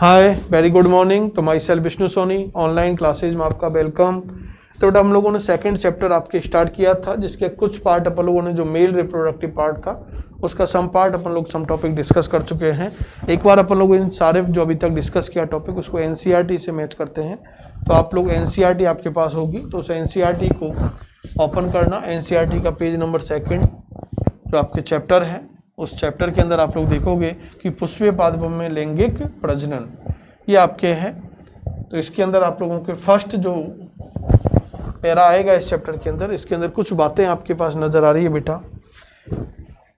हाय, very good morning. तो myself Vishnu Soni, online classes में आपका वेलकम। तो बेटा हम लोगों ने सेकंड चैप्टर आपके स्टार्ट किया था, जिसके कुछ पार्ट अपन लोगों ने जो मेल रिप्रोडक्टिव पार्ट था उसका सम पार्ट अपन लोग सम टॉपिक डिस्कस कर चुके हैं। एक बार अपन लोग इन सारे जो अभी तक डिस्कस किया टॉपिक उसको एनसीईआरटी से मैच करते हैं। तो आप लोग एनसीईआरटी आपके पास होगी, तो उस एनसीईआरटी को ओपन करना। एनसीईआरटी का पेज नंबर 2 जो आपके चैप्टर है, उस चैप्टर के अंदर आप लोग देखोगे कि पुष्पीय पादपों में लैंगिक प्रजनन ये आपके हैं। तो इसके अंदर आप लोगों के फर्स्ट जो पैरा आएगा इस चैप्टर के अंदर, इसके अंदर कुछ बातें आपके पास नजर आ रही है बेटा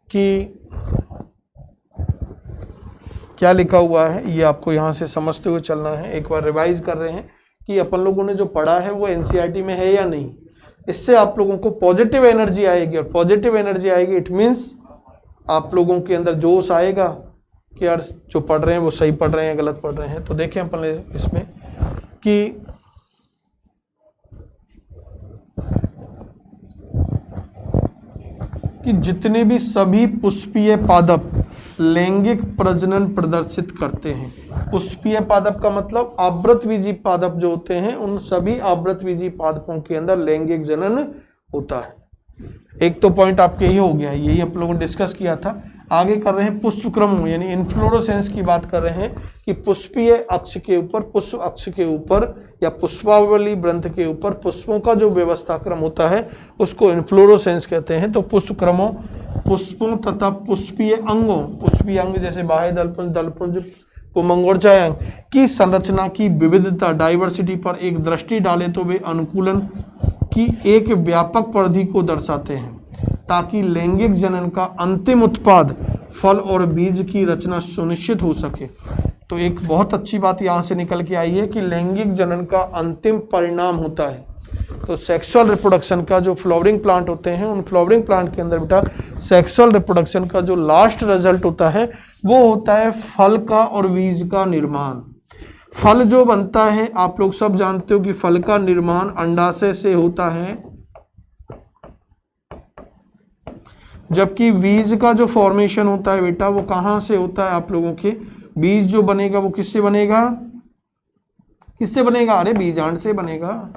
कि क्या लिखा हुआ है, ये आपको यहाँ से समझते हुए चलना है। एक बार रिवाइज कर रहे हैं कि अपन लोगों ने जो पढ़ा है वो एनसीईआरटी में है या नहीं। इससे आप लोगों को पॉजिटिव एनर्जी आएगी, और पॉजिटिव एनर्जी आएगी इट मीन्स आप लोगों के अंदर जोश आएगा कि यार जो पढ़ रहे हैं वो सही पढ़ रहे हैं गलत पढ़ रहे हैं। तो देखें अपन इसमें कि जितने भी सभी पुष्पीय पादप लैंगिक प्रजनन प्रदर्शित करते हैं। पुष्पीय पादप का मतलब आवृतबीजी पादप जो होते हैं, उन सभी आवृतबीजी पादपों के अंदर लैंगिक जनन होता है। एक तो पॉइंट आपके ही हो गया, यही आप लोगों ने डिस्कस किया था। आगे कर रहे हैं पुष्पक्रम यानी इन्फ्लोरोसेंस की बात कर रहे हैं कि पुष्पीय अक्ष के ऊपर, पुष्प अक्ष के ऊपर या पुष्पावली वृंत के ऊपर पुष्पों का जो व्यवस्था क्रम होता है उसको इन्फ्लोरोसेंस कहते हैं। तो पुष्पक्रमों, पुष्पों तथा पुष्पीय अंगों, पुष्पीय अंग जैसे बाह्य दलपुंज, दलपुंज, पुमंग और जायंग की संरचना की विविधता, डाइवर्सिटी पर एक दृष्टि डाले तो वे अनुकूलन की एक व्यापक परिधि को दर्शाते हैं, ताकि लैंगिक जनन का अंतिम उत्पाद फल और बीज की रचना सुनिश्चित हो सके। तो एक बहुत अच्छी बात यहाँ से निकल के आई है कि लैंगिक जनन का अंतिम परिणाम होता है। तो सेक्सुअल रिप्रोडक्शन का जो फ्लावरिंग प्लांट होते हैं, उन फ्लावरिंग प्लांट के अंदर बेटा सेक्सुअल रिप्रोडक्शन का जो लास्ट रिजल्ट होता है वो होता है फल का और बीज का निर्माण। फल जो बनता है आप लोग सब जानते हो कि फल का निर्माण अंडाशय से होता है, जबकि बीज का जो फॉर्मेशन होता है बेटा वो कहाँ से होता है आप लोगों के। बीज जो बनेगा वो किससे बनेगा, किससे बनेगा, अरे बीजांड से बनेगा।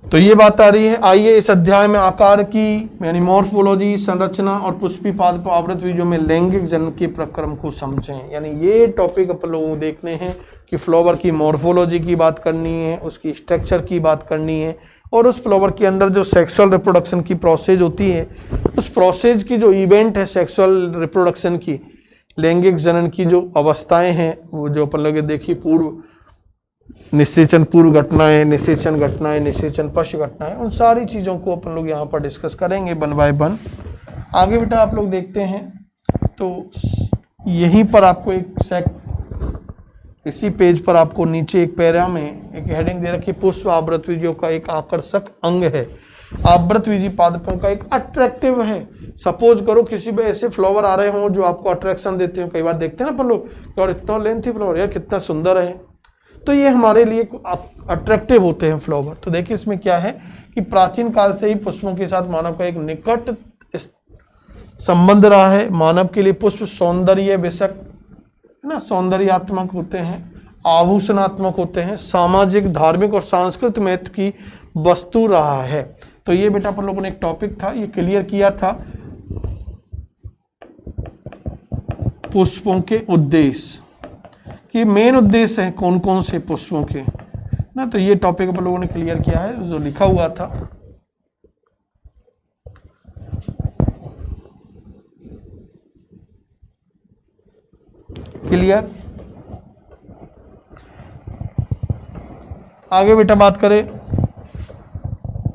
तो ये बात आ रही है। आइए इस अध्याय में आकार की यानी मॉर्फोलॉजी, संरचना और पुष्पी पादप आवृत बीजों में लैंगिक जनन के प्रक्रम को समझें। यानी ये टॉपिक अपन लोगों को देखने हैं कि फ्लावर की मॉर्फोलॉजी की बात करनी है, उसकी स्ट्रक्चर की बात करनी है, और उस फ्लावर के अंदर जो सेक्सुअल रिप्रोडक्शन की प्रोसेस होती है, उस प्रोसेस की जो इवेंट है सेक्सुअल रिप्रोडक्शन की, लैंगिक जनन की जो अवस्थाएं हैं वो जो अपन लोग देखिए, पूर्व निषेचन पूर्व घटनाएं, निषेचन घटनाएं, निषेचन पश्च घटनाएं, उन सारी चीज़ों को अपन लोग यहाँ पर डिस्कस करेंगे वन बाय वन। आगे बेटा आप लोग देखते हैं तो यहीं पर आपको इसी पेज पर आपको नीचे एक पैरा में एक हेडिंग दे रखी, पुष्प आवृतबीजों का एक आकर्षक अंग है। आवृतबीजी पादपों का एक अट्रैक्टिव है। सपोज करो किसी भी ऐसे फ्लावर आ रहे हों जो आपको अट्रैक्शन देते हो, कई बार देखते हैं ना अपन लोग और इतना लेंथी फ्लावर यार कितना सुंदर है, तो ये हमारे लिए अट्रैक्टिव होते हैं फ्लावर। तो देखिए इसमें क्या है कि प्राचीन काल से ही पुष्पों के साथ मानव का एक निकट संबंध रहा है। मानव के लिए पुष्प सौंदर्य विषयक ना, सौंदर्यात्मक होते हैं, आभूषणात्मक होते हैं, सामाजिक, धार्मिक और सांस्कृतिक महत्व की वस्तु रहा है। तो ये बेटा अपन लोगों ने एक टॉपिक था, ये क्लियर किया था, पुष्पों के उद्देश्य कि मेन उद्देश्य हैं कौन कौन से पुष्पों के ना। तो ये टॉपिक अपन लोगों ने क्लियर किया है जो लिखा हुआ था। क्लियर। आगे बेटा बात करें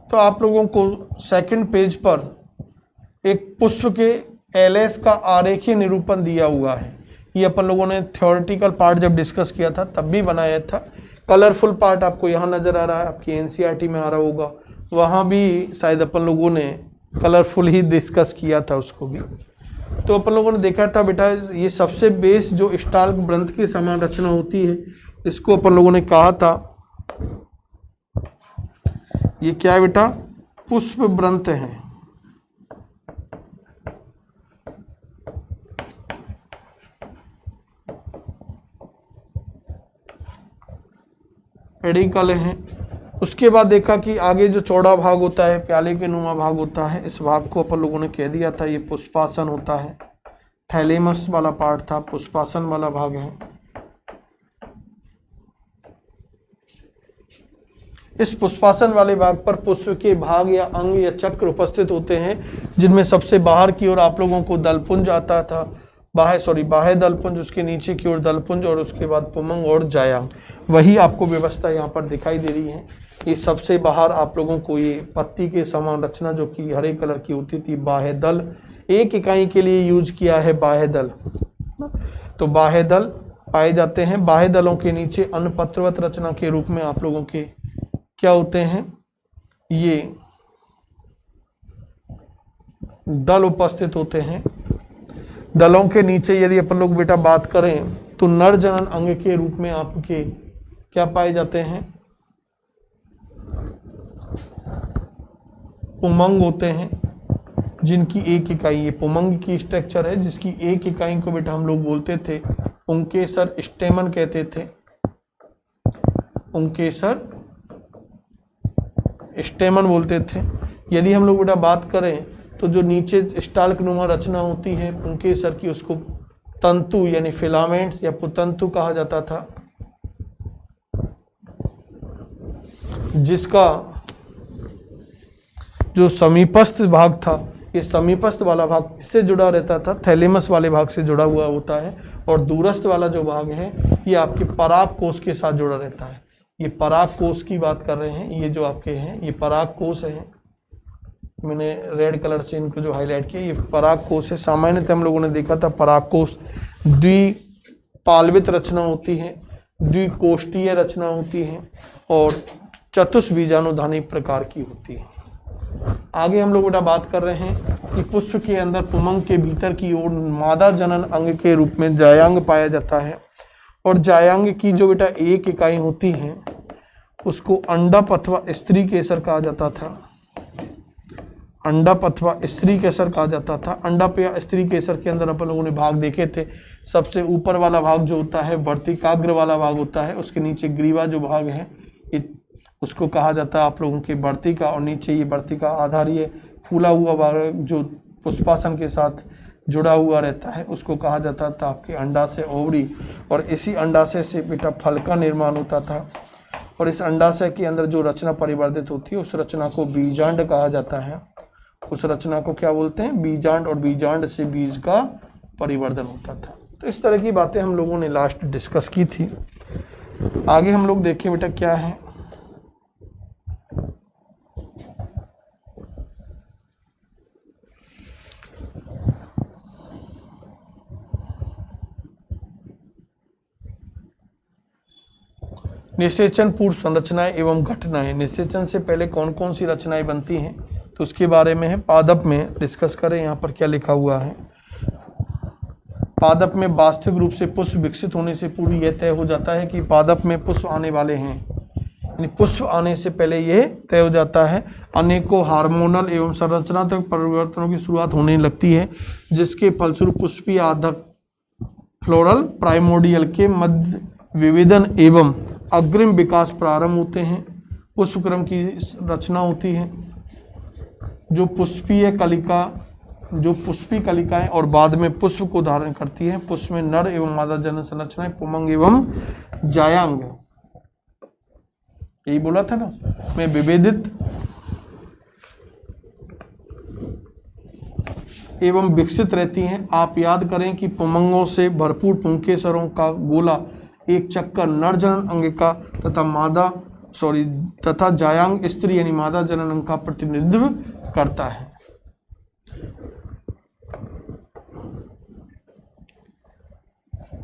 तो आप लोगों को सेकंड पेज पर एक पुष्प के एलएस का आरेखीय निरूपण दिया हुआ है। ये अपन लोगों ने थ्योरेटिकल पार्ट जब डिस्कस किया था तब भी बनाया था। कलरफुल पार्ट आपको यहाँ नजर आ रहा है, आपकी एनसीईआरटी में आ रहा होगा, वहाँ भी शायद अपन लोगों ने कलरफुल ही डिस्कस किया था उसको भी। तो अपन लोगों ने देखा था बेटा ये सबसे बेस जो स्टाल्क वृंत की समान रचना होती है, इसको अपन लोगों ने कहा था ये क्या है बेटा, पुष्प वृंत है। पेडिकल हैं। उसके बाद देखा कि आगे जो चौड़ा भाग होता है, प्याले के नुमा भाग होता है, इस भाग को अपन लोगों ने कह दिया था ये पुष्पासन होता है। थैलेमस वाला पार्ट था, पुष्पासन वाला भाग है। इस पुष्पासन वाले भाग पर पुष्प के भाग या अंग या चक्र उपस्थित होते हैं, जिनमें सबसे बाहर की ओर आप लोगों को दलपुंज आता था, बाह्य दलपुंज, उसके नीचे की ओर दलपुंज और उसके बाद पुमंग और जायांग। वही आपको व्यवस्था यहाँ पर दिखाई दे रही है। ये सबसे बाहर आप लोगों को ये पत्ती के समान रचना जो कि हरे कलर की होती थी, बाह्य दल, एक इकाई के लिए यूज किया है बाह्य दल। तो बाह्य दल पाए जाते हैं। बाह्य दलों के नीचे अनपत्रवत रचना के रूप में आप लोगों के क्या होते हैं, ये दल उपस्थित होते हैं। दलों के नीचे यदि अपन लोग बेटा बात करें तो नर जनन अंग के रूप में आपके क्या पाए जाते हैं, पुमंग होते हैं, जिनकी एक इकाई, ये पुमंग की स्ट्रक्चर है जिसकी एक इकाई को बेटा हम लोग बोलते थे पुंकेसर स्टेमन कहते थे, पुंकेसर स्टेमन बोलते थे। यदि हम लोग बेटा बात करें तो जो नीचे स्टाल्क नुमा रचना होती है पुंकेसर की, उसको तंतु यानी फिलामेंट्स या पुतंतु कहा जाता था, जिसका जो समीपस्थ भाग था, ये समीपस्थ वाला भाग इससे जुड़ा रहता था, थैलेमस वाले भाग से जुड़ा हुआ होता है, और दूरस्थ वाला जो भाग है ये आपके पराग कोष के साथ जुड़ा रहता है। ये पराग कोष की बात कर रहे हैं, ये जो आपके हैं ये पराग कोष है, मैंने रेड कलर से इनको जो हाईलाइट किया, ये पराग कोष है। सामान्यतः हम लोगों ने देखा था पराग कोष द्विपाल्वित रचना होती है, द्विकोष्ठीय रचना होती है और चतुष्बीजाणुधानी प्रकार की होती है। आगे हम लोग बेटा बात कर रहे हैं कि पुष्प के अंदर पुमंग के भीतर की ओर मादा जनन अंग के रूप में जायांग पाया जाता है, और जायांग की जो बेटा एक इकाई होती है उसको अंडप अथवा स्त्री केसर कहा जाता था, अंडप अथवा स्त्री केसर कहा जाता था। अंडप या स्त्री केसर के अंदर अपन लोगों ने भाग देखे थे। सबसे ऊपर वाला भाग जो होता है वर्तिकाग्र वाला भाग होता है, उसके नीचे ग्रीवा जो भाग है उसको कहा जाता है आप लोगों के वर्तिका, और नीचे ये वर्तिका आधारीय फूला हुआ भाग जो पुष्पासन के साथ जुड़ा हुआ रहता है उसको कहा जाता था आपके अंडाशय ओवरी, और इसी अंडाशय से बेटा फल का निर्माण होता था, और इस अंडाशय के अंदर जो रचना परिवर्तित होती है उस रचना को बीजांड कहा जाता है। उस रचना को क्या बोलते हैं, बीजांड, और बीजांड से बीज का परिवर्तन होता था। तो इस तरह की बातें हम लोगों ने लास्ट डिस्कस की थी। आगे हम लोग देखें बेटा क्या है, निषेचन पूर्व संरचनाएं एवं घटनाएं। निषेचन से पहले कौन कौन सी रचनाएं बनती हैं तो उसके बारे में है, पादप में डिस्कस करें। यहाँ पर क्या लिखा हुआ है, पादप में वास्तविक रूप से पुष्प विकसित होने से पूर्व यह तय हो जाता है कि पादप में पुष्प आने वाले हैं, यानी पुष्प आने से पहले यह तय हो जाता है। अनेकों हार्मोनल एवं संरचनात्मक परिवर्तनों की शुरुआत होने लगती है, जिसके फलस्वरूप पुष्पीय आधक फ्लोरल प्राइमोडियल के मध्य विभेदन एवं अग्रिम विकास प्रारंभ होते हैं। पुष्पक्रम की रचना होती है जो पुष्पी कलिकाएं और बाद में पुष्प को धारण करती है। पुष्प में नर एवं मादा जनन संरचनाएं पुमंग एवं जायांग, यही बोला था ना, में विभेदित एवं विकसित रहती हैं। आप याद करें कि पुमंगों से भरपूर पुंकेसरों का गोला एक चक्कर नर जनन अंग का तथा जायांग स्त्री यानी मादा जनन अंग का प्रतिनिधित्व करता है।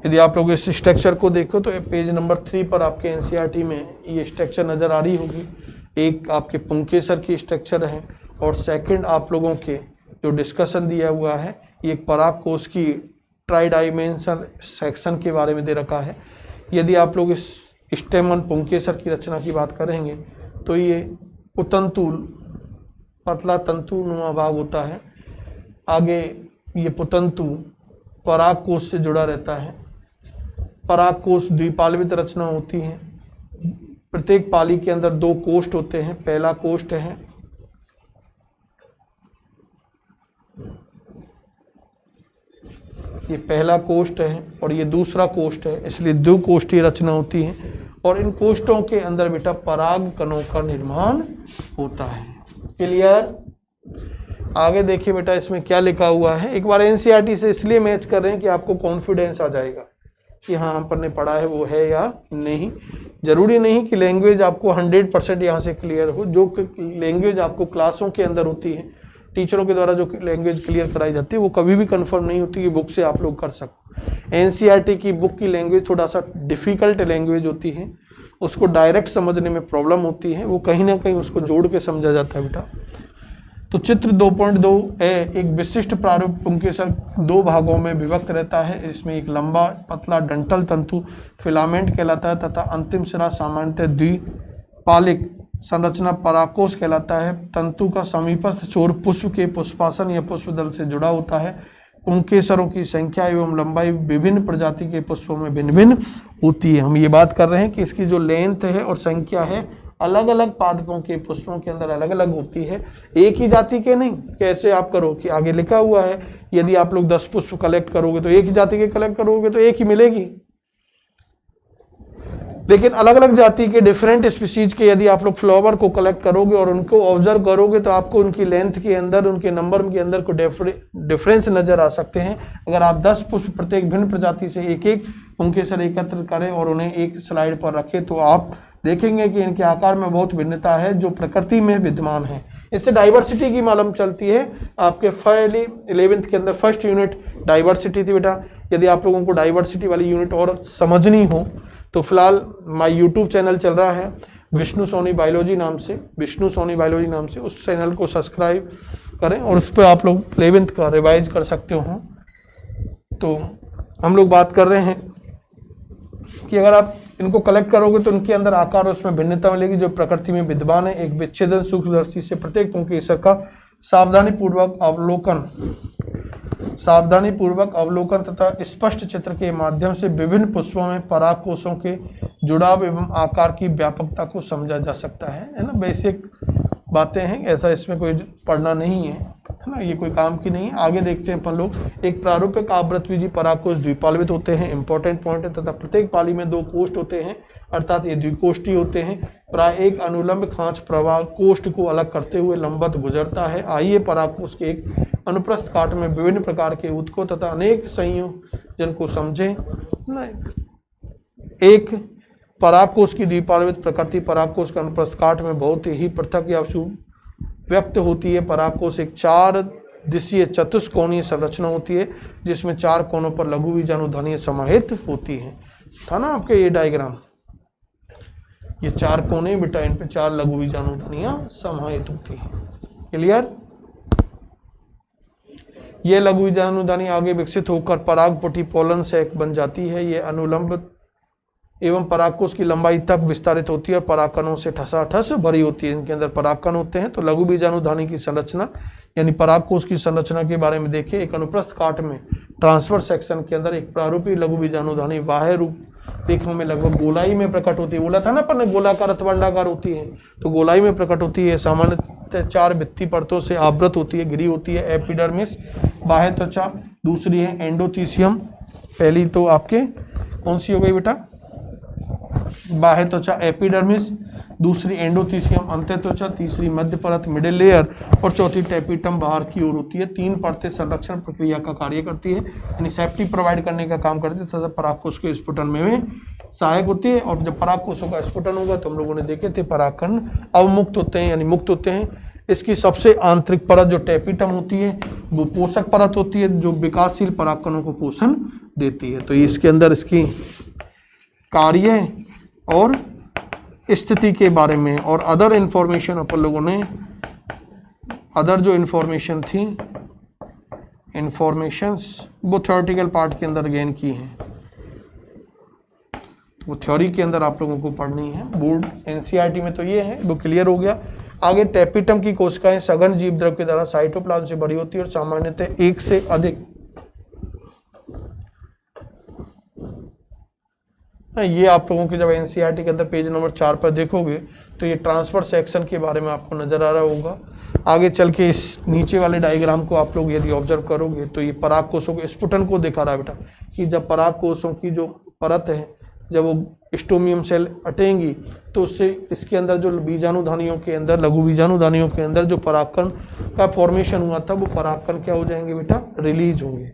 यदि आप लोग इस स्ट्रक्चर को देखो तो पेज नंबर 3 पर आपके एनसीईआरटी में ये स्ट्रक्चर नजर आ रही होगी। एक आपके पुंकेसर की स्ट्रक्चर है, और सेकंड आप लोगों के जो डिस्कशन दिया हुआ है ये एक पराग कोष की ट्राई डायमेंशनल सेक्शन के बारे में दे रखा है। यदि आप लोग इस स्टेमन पुंकेसर की रचना की बात करेंगे तो ये पुतंतु पतला तंतु नुमा भाग होता है। आगे ये पुतंतु पराग कोष से जुड़ा रहता है। पराग कोष द्विपाल्वित रचना होती है। प्रत्येक पाली के अंदर 2 कोष्ठ होते हैं। पहला कोष्ठ है ये पहला कोष्ठ है और ये दूसरा कोष्ठ है, इसलिए 2 कोष्ठीय रचना होती है। और इन कोष्ठों के अंदर बेटा पराग कणों का निर्माण होता है। क्लियर? आगे देखिए बेटा इसमें क्या लिखा हुआ है। एक बार एनसीईआरटी से इसलिए मैच कर रहे हैं कि आपको कॉन्फिडेंस आ जाएगा कि हाँ अपन ने पढ़ा है वो है या नहीं। जरूरी नहीं कि लैंग्वेज आपको 100% यहाँ से क्लियर हो। जो लैंग्वेज आपको क्लासों के अंदर होती है, टीचरों के द्वारा जो लैंग्वेज क्लियर कराई जाती है, वो कभी भी कंफर्म नहीं होती कि बुक से आप लोग कर सको। एनसीईआरटी की बुक की लैंग्वेज थोड़ा सा डिफिकल्ट लैंग्वेज होती है, उसको डायरेक्ट समझने में प्रॉब्लम होती है, वो कहीं ना कहीं उसको जोड़ के समझा जाता है बेटा। तो चित्र 2.2 एक विशिष्ट प्रारूप पुंकेसर 2 भागों में विभक्त रहता है। इसमें एक लंबा पतला डंठल तंतु फिलामेंट कहलाता है तथा अंतिम सिरा सामान्यतः द्विपालिक संरचना पराकोष कहलाता है। तंतु का समीपस्थ छोर पुष्प के पुष्पासन या पुष्पदल से जुड़ा होता है। पुंकेसरों की संख्या एवं लंबाई विभिन्न प्रजाति के पुष्पों में भिन्न भिन्न होती है। हम ये बात कर रहे हैं कि इसकी जो लेंथ है और संख्या है अलग अलग पादपों के पुष्पों के अंदर अलग अलग होती है, एक ही जाति के नहीं। कैसे आप करो कि आगे लिखा हुआ है यदि आप लोग 10 पुष्प कलेक्ट करोगे तो एक ही जाति के कलेक्ट करोगे तो एक ही मिलेगी, लेकिन अलग अलग जाति के डिफरेंट स्पीसीज के यदि आप लोग फ्लावर को कलेक्ट करोगे और उनको ऑब्जर्व करोगे तो आपको उनकी लेंथ के अंदर, उनके नंबर के अंदर को डिफरेंस नजर आ सकते हैं। अगर आप 10 पुष्प प्रत्येक भिन्न प्रजाति से एक एक पुंकेसर एकत्र करें और उन्हें एक स्लाइड पर रखें तो आप देखेंगे कि इनके आकार में बहुत भिन्नता है जो प्रकृति में विद्यमान है। इससे डाइवर्सिटी की मालूम चलती है। आपके 11th के अंदर फर्स्ट यूनिट डाइवर्सिटी थी बेटा। यदि आप लोगों को डाइवर्सिटी वाली यूनिट और समझनी हो तो फिलहाल माय यूट्यूब चैनल चल रहा है विष्णु सोनी बायोलॉजी नाम से, विष्णु सोनी बायोलॉजी नाम से, उस चैनल को सब्सक्राइब करें और उस पर आप लोग 11th का रिवाइज कर सकते हो। तो हम लोग बात कर रहे हैं कि अगर आप इनको कलेक्ट करोगे तो उनके अंदर आकार उसमें भिन्नता मिलेगी जो प्रकृति में विद्यमान है। एक विच्छेदन सूक्ष्मदर्शी से प्रत्येक पुंकेसर का सावधानी पूर्वक अवलोकन तथा स्पष्ट चित्र के माध्यम से विभिन्न पुष्पों में पराग कोषों के जुड़ाव एवं आकार की व्यापकता को समझा जा सकता है ना। बेसिक बातें हैं, ऐसा इसमें कोई पढ़ना नहीं है ना, ये कोई काम की नहीं है। आगे देखते हैं अपन लोग। एक प्रारूपिक आवृतबीजी परागकोष द्विपालवित होते हैं, इंपॉर्टेंट पॉइंट है, तथा प्रत्येक पाली में 2 कोष्ठ होते हैं अर्थात ये द्विकोष्ठी होते हैं। प्राय एक अनुलंब खांच प्रवाह कोष्ठ को अलग करते हुए लंबवत गुजरता है। आइए परागकोष के एक अनुप्रस्थ काट में विभिन्न प्रकार के ऊतकों तथा अनेक संयोजन को समझें। एक परागकोष की द्विपालवित प्रकृति परागकोष का अनुप्रस्थ काट में बहुत ही पृथक या व्यक्त होती है। परागकोष एक 4 दिशीय चतुष्कोणीय संरचना होती है जिसमें 4 कोनों पर लघु बीजाणुधनियां समाहित होती हैं। था ना आपके ये डायग्राम, ये 4 कोने बेटा, इन पे 4 लघु बीजाणुधनियां समाहित होती हैं। क्लियर? ये लघु बीजाणुधनी आगे विकसित होकर परागपुटी पोलन सैक बन जाती है। ये अनुलंब एवं परागकोष की लंबाई तक विस्तारित होती है और परागकणों से ठसाठस भरी होती है। इनके अंदर परागकण होते हैं। तो लघु बीजाणुधनी की संरचना यानी परागकोष की संरचना के बारे में देखिए। एक अनुप्रस्थ काट में ट्रांसफर सेक्शन के अंदर एक प्रारूपी लघु बीजाणुधनी बाह्य रूप रेखाओं में लगभग गोलाई में प्रकट होती है। बोला था ना अपन ने गोलाकार अथवा अंडाकार होती है, तो गोलाई में प्रकट होती है। सामान्यतः 4 भित्ति परतों से आवृत होती है, घिरी होती है। एपिडर्मिस बाह्य त्वचा, दूसरी है एंडोथीसियम। पहली तो आपके कौन सी हो गई बेटा? बाह्य त्वचा एपिडर्मिस, दूसरी एंडोथीसियम अंत्य त्वचा, तीसरी मध्य परत मिडिल लेयर और चौथी टेपिटम बाहर की ओर होती है। 3 परतें संरक्षण प्रक्रिया का कार्य करती है यानी सेफ्टी प्रोवाइड करने का काम करती है तथा परागकोष के स्फुटन में सहायक होती है। और जब परागकोषों का स्फुटन होगा तो हम लोगों ने देखे थे परागकण अवमुक्त होते हैं यानी मुक्त होते हैं। इसकी सबसे आंतरिक परत जो टेपिटम होती है वो पोषक परत होती है जो विकासशील परागकणों को पोषण देती है। तो इसके अंदर इसकी कार्य और स्थिति के बारे में और अदर इंफॉर्मेशन अपन लोगों ने अदर जो इंफॉर्मेशन थी इंफॉर्मेशंस वो थ्योरेटिकल पार्ट के अंदर गेन की हैं, वो थ्योरी के अंदर आप लोगों को पढ़नी है। बोर्ड एनसीईआरटी में तो ये है, वो क्लियर हो गया। आगे टेपिटम की कोशिकाएं सघन जीव द्रव के द्वारा साइटोप्लाज्म से भरी होती है और सामान्यतः 1 से अधिक ये आप लोगों के जब एनसीईआरटी के अंदर पेज नंबर 4 पर देखोगे तो ये ट्रांसफर सेक्शन के बारे में आपको नजर आ रहा होगा। आगे चल के इस नीचे वाले डायग्राम को आप लोग यदि ऑब्जर्व करोगे तो ये पराग कोषों के स्फुटन को दिखा रहा है बेटा, कि जब पराग कोषों की जो परत है जब वो स्टोमियम सेल हटेंगी तो उससे इसके अंदर जो बीजाणुधानियों के अंदर, लघु बीजाणुधानियों के अंदर जो परागकण का फॉर्मेशन हुआ था वो परागकण क्या हो जाएंगे बेटा, रिलीज होंगे।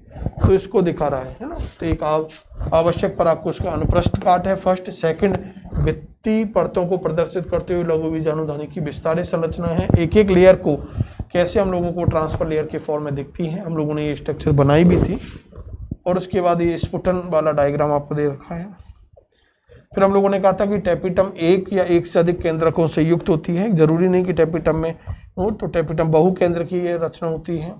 तो इसको दिखा रहा है ना। तो एक आवश्यक परागकोश का अनुप्रस्थ काट है फर्स्ट। सेकंड, भित्ति परतों को प्रदर्शित करते हुए लघु बीजाणुधानी की विस्तारित संरचना है। एक एक लेयर को कैसे हम लोगों को ट्रांसफर लेयर के फॉर्म में दिखती है, हम लोगों ने ये स्ट्रक्चर बनाई भी थी। और उसके बाद ये स्फुटन वाला डायग्राम आपको दे रखा है। फिर हम लोगों ने कहा था कि टेपिटम एक या एक से अधिक केंद्रकों से युक्त होती है। जरूरी नहीं कि टेपिटम में हो, तो टेपिटम बहु केंद्र की ये रचना होती है।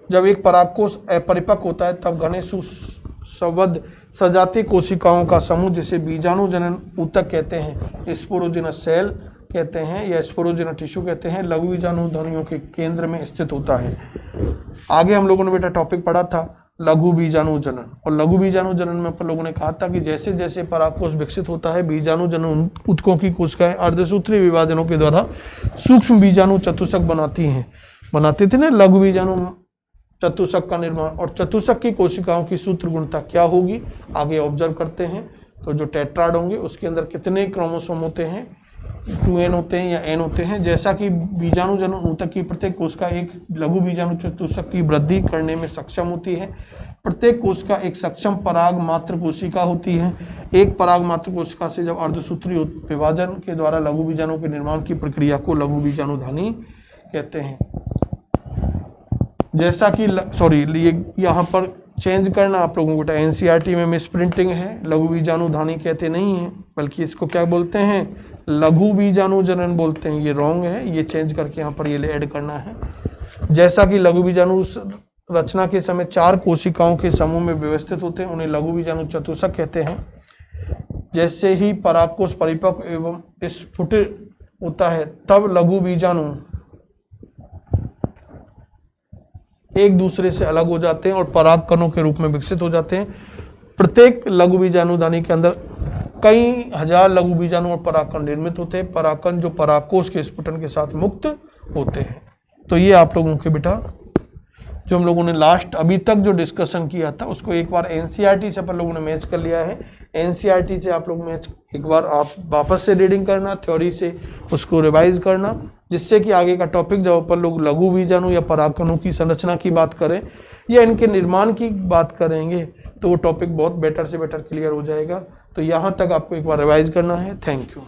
जब एक परागकोश अपरिपक्व होता है तब घने सुसंबद्ध सजातीय कोशिकाओं का समूह, जिसे बीजाणु जनन ऊतक कहते हैं, स्पोरोजिनस सेल कहते हैं या स्पोरोजिनस टिश्यू कहते हैं, लघु बीजाणुधानियों के केंद्र में स्थित होता है। आगे हम लोगों ने बेटा टॉपिक पढ़ा था लघु बीजाणु जनन। और लघु बीजाणु जनन में अपन लोगों ने कहा था कि जैसे जैसे परागकोश विकसित होता है बीजाणु जनन ऊतकों की कोशिकाएं अर्धसूत्री विभाजनों के द्वारा सूक्ष्म बीजाणु चतुष्क बनाते थे ना, लघु बीजाणु चतुष्क का निर्माण। और चतुष्क की कोशिकाओं की सूत्र गुणता क्या होगी आगे ऑब्जर्व करते हैं। तो जो टेट्राड होंगे उसके अंदर कितने क्रोमोसोम होते हैं, 2n होते हैं या n होते हैं। जैसा कि बीजाणु जनन ऊतक की प्रत्येक कोशिका एक लघु बीजाणु चतुष्क की वृद्धि करने में सक्षम होती है। प्रत्येक कोशिका एक सक्षम पराग मात्र कोशिका होती है। एक पराग मात्र कोशिका से जब अर्धसूत्री विभाजन के द्वारा लघु बीजाणु के निर्माण की प्रक्रिया को लघु बीजाणुधानी कहते हैं। जैसा कि ये यहाँ पर चेंज करना आप लोगों को एनसीईआरटी में मिस प्रिंटिंग है, लघु बीजाणुधानी कहते नहीं है बल्कि इसको क्या बोलते हैं, लघु बीजाणु जनन बोलते हैं। ये रॉन्ग है, ये चेंज करके यहाँ पर ये ऐड करना है। जैसा कि लघु बीजाणु रचना के समय 4 कोशिकाओं के समूह में व्यवस्थित होते हैं, उन्हें लघु बीजाणु चतुष्क कहते हैं। जैसे ही परागकोश परिपक्व एवं स्फुटित होता है तब लघु बीजाणु एक दूसरे से अलग हो जाते हैं और परागकणों के रूप में विकसित हो जाते हैं। प्रत्येक लघु बीजाणुधानी के अंदर कई हजार लघु बीजाणु और परागकण निर्मित होते हैं। परागकण जो परागकोश के स्फुटन के साथ मुक्त होते हैं। तो ये आप लोगों के बेटा जो हम लोगों ने लास्ट अभी तक जो डिस्कशन किया था उसको एक बार एनसीईआरटी से अपन लोगों ने मैच कर लिया है। एनसीईआरटी से आप लोग मैच एक बार आप वापस से रीडिंग करना, थ्योरी से उसको रिवाइज करना, जिससे कि आगे का टॉपिक जब अपन लोग लघु बीजाणु या परागकणों की संरचना की बात करें या इनके निर्माण की बात करेंगे तो वो टॉपिक बहुत बेटर से बेटर क्लियर हो जाएगा। तो यहाँ तक आपको एक बार रिवाइज करना है। Thank you.